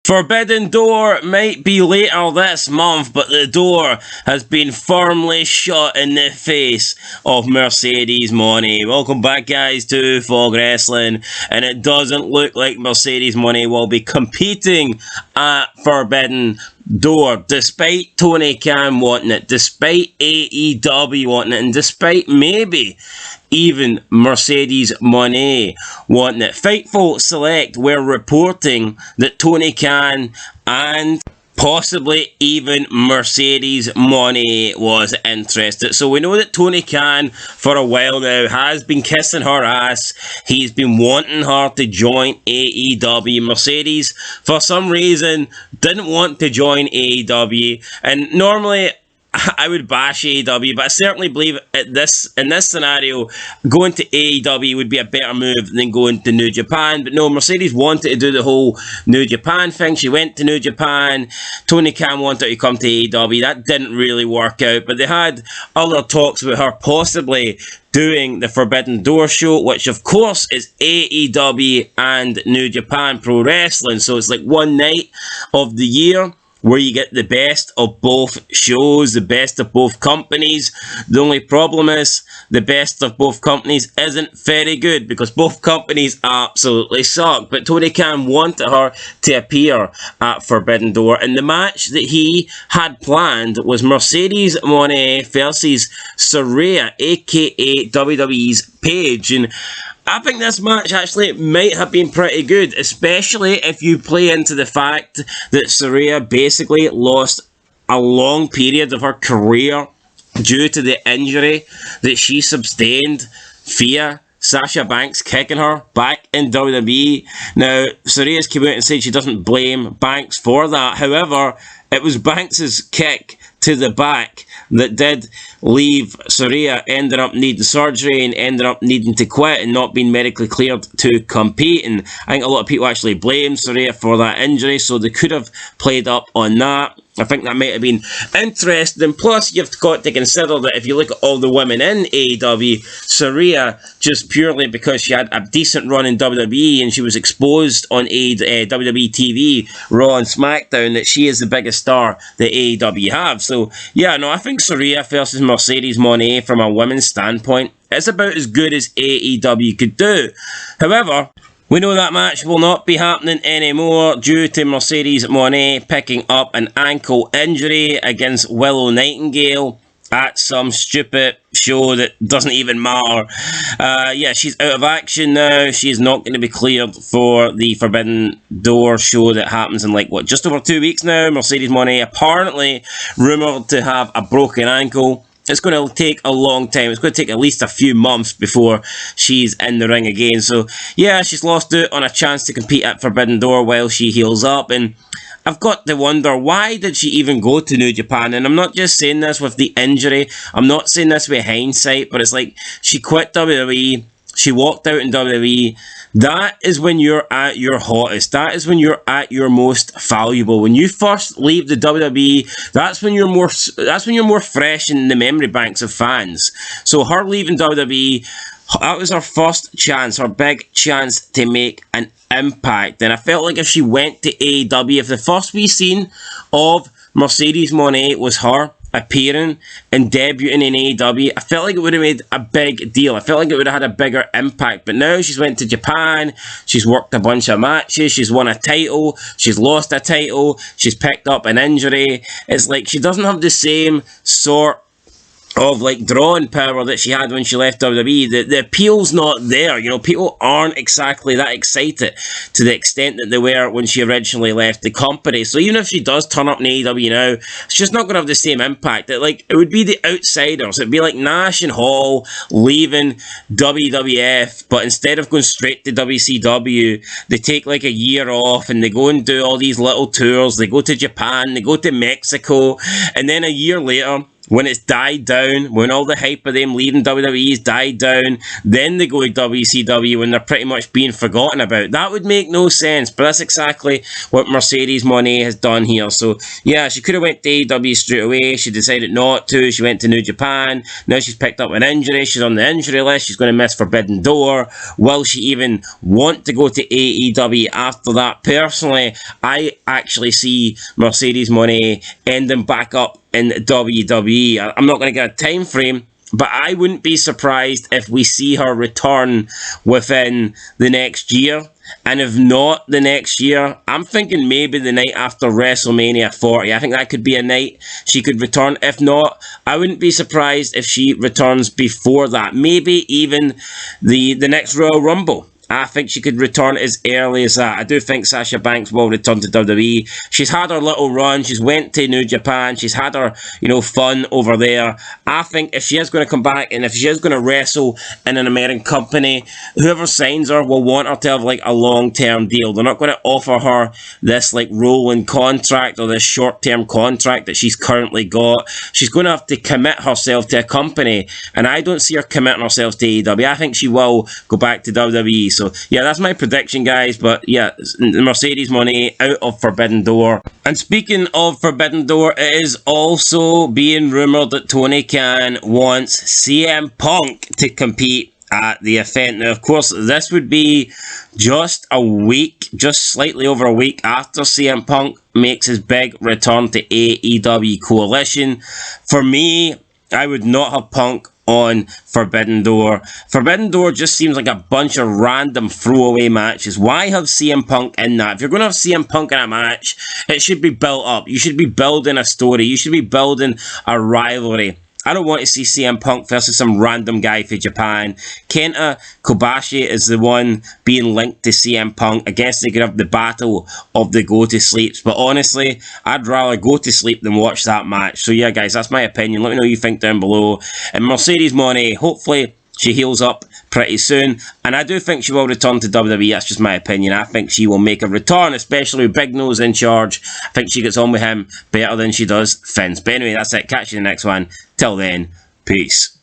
Forbidden Door might be later this month, but the door has been firmly shut in the face of Mercedes Mone. Welcome back, guys, to Fog Wrestling, and it doesn't look like Mercedes Mone will be competing at Forbidden Door, despite Tony Khan wanting it, despite AEW wanting it, and despite maybe even Mercedes Mone wanting it. Fightful Select were reporting that Tony Khan and possibly even Mercedes Mone was interested. So we know that Tony Khan for a while now has been kissing her ass. He's been wanting her to join AEW. Mercedes, for some reason, didn't want to join AEW. And normally I would bash AEW, but I certainly believe in this scenario, going to AEW would be a better move than going to New Japan. But no, Mercedes wanted to do the whole New Japan thing. She went to New Japan. Tony Khan wanted to come to AEW. That didn't really work out, but they had other talks with her possibly doing the Forbidden Door show, which of course is AEW and New Japan Pro Wrestling. So it's like one night of the year where you get the best of both shows, the best of both companies. The only problem is the best of both companies isn't very good because both companies absolutely suck. But Tony Khan wanted her to appear at Forbidden Door, and the match that he had planned was Mercedes Mone versus Saraya, aka WWE's Paige. And I think this match actually might have been pretty good, especially if you play into the fact that Saraya basically lost a long period of her career due to the injury that she sustained via Sasha Banks kicking her back in WWE. Now, Saraya's came out and said she doesn't blame Banks for that. However, it was Banks' kick to the back that did leave Saraya ended up needing surgery and ended up needing to quit and not being medically cleared to compete. And I think a lot of people actually blame Saraya for that injury, so they could have played up on that. I think that might have been interesting. Plus, you've got to consider that if you look at all the women in AEW, Saraya, just purely because she had a decent run in WWE and she was exposed on WWE TV, Raw and SmackDown, that she is the biggest star that AEW have. So, yeah, no, I think Saraya versus Mercedes Mone from a women's standpoint is about as good as AEW could do. However, we know that match will not be happening anymore due to Mercedes Mone picking up an ankle injury against Willow Nightingale at some stupid show that doesn't even matter. Yeah, she's out of action now. She's not going to be cleared for the Forbidden Door show that happens in just over 2 weeks now. Mercedes Mone apparently rumoured to have a broken ankle. It's going to take a long time. It's going to take at least a few months before she's in the ring again. So, yeah, she's lost out on a chance to compete at Forbidden Door while she heals up. And I've got to wonder, why did she even go to New Japan? And I'm not just saying this with the injury. I'm not saying this with hindsight. But it's like, she quit WWE. She walked out in WWE. That is when you're at your hottest. That is when you're at your most valuable. When you first leave the WWE, that's when you're more fresh in the memory banks of fans. So her leaving WWE, that was her first chance, her big chance to make an impact. And I felt like if she went to AEW, if the first we seen of Mercedes Mone was her appearing and debuting in AEW, I felt like it would have made a big deal. I felt like it would have had a bigger impact. But now she's went to Japan, she's worked a bunch of matches, she's won a title, she's lost a title, she's picked up an injury. It's like she doesn't have the same sort of drawing power that she had when she left WWE. The appeal's not there. You know, people aren't exactly that excited to the extent that they were when she originally left the company. So even if she does turn up in AEW now, it's just not going to have the same impact. It would be the outsiders. It'd be like Nash and Hall leaving WWF, but instead of going straight to WCW, they take a year off and they go and do all these little tours. They go to Japan, they go to Mexico, and then a year later, when it's died down, when all the hype of them leaving WWE's died down, then they go to WCW when they're pretty much being forgotten about. That would make no sense, but that's exactly what Mercedes Mone has done here. So, yeah, she could have went to AEW straight away. She decided not to. She went to New Japan. Now she's picked up an injury. She's on the injury list. She's going to miss Forbidden Door. Will she even want to go to AEW after that? Personally, I actually see Mercedes Mone ending back up in WWE. I'm not going to get a time frame, but I wouldn't be surprised if we see her return within the next year. And if not the next year, I'm thinking maybe the night after WrestleMania 40. I think that could be a night she could return. If not, I wouldn't be surprised if she returns before that. Maybe even the next Royal Rumble. I think she could return as early as that. I do think Sasha Banks will return to WWE. She's had her little run. She's went to New Japan. She's had her, fun over there. I think if she is going to come back and if she is going to wrestle in an American company, whoever signs her will want her to have a long-term deal. They're not going to offer her this rolling contract or this short-term contract that she's currently got. She's going to have to commit herself to a company, and I don't see her committing herself to AEW. I think she will go back to WWE. So, yeah, that's my prediction, guys. But, yeah, Mercedes Mone out of Forbidden Door. And speaking of Forbidden Door, it is also being rumoured that Tony Khan wants CM Punk to compete at the event. Now, of course, this would be just slightly over a week after CM Punk makes his big return to AEW Coalition. For me, I would not have Punk on Forbidden Door. Forbidden Door just seems like a bunch of random throwaway matches. Why have CM Punk in that? If you're going to have CM Punk in a match, it should be built up. You should be building a story. You should be building a rivalry. I don't want to see CM Punk versus some random guy for Japan. Kenta Kobashi is the one being linked to CM Punk. I guess they could have the battle of the go-to-sleeps. But honestly, I'd rather go to sleep than watch that match. So yeah, guys, that's my opinion. Let me know what you think down below. And Mercedes Mone, hopefully she heals up pretty soon. And I do think she will return to WWE. That's just my opinion. I think she will make a return, especially with Big Nose in charge. I think she gets on with him better than she does Finn's. But anyway, that's it. Catch you in the next one. Till then, peace.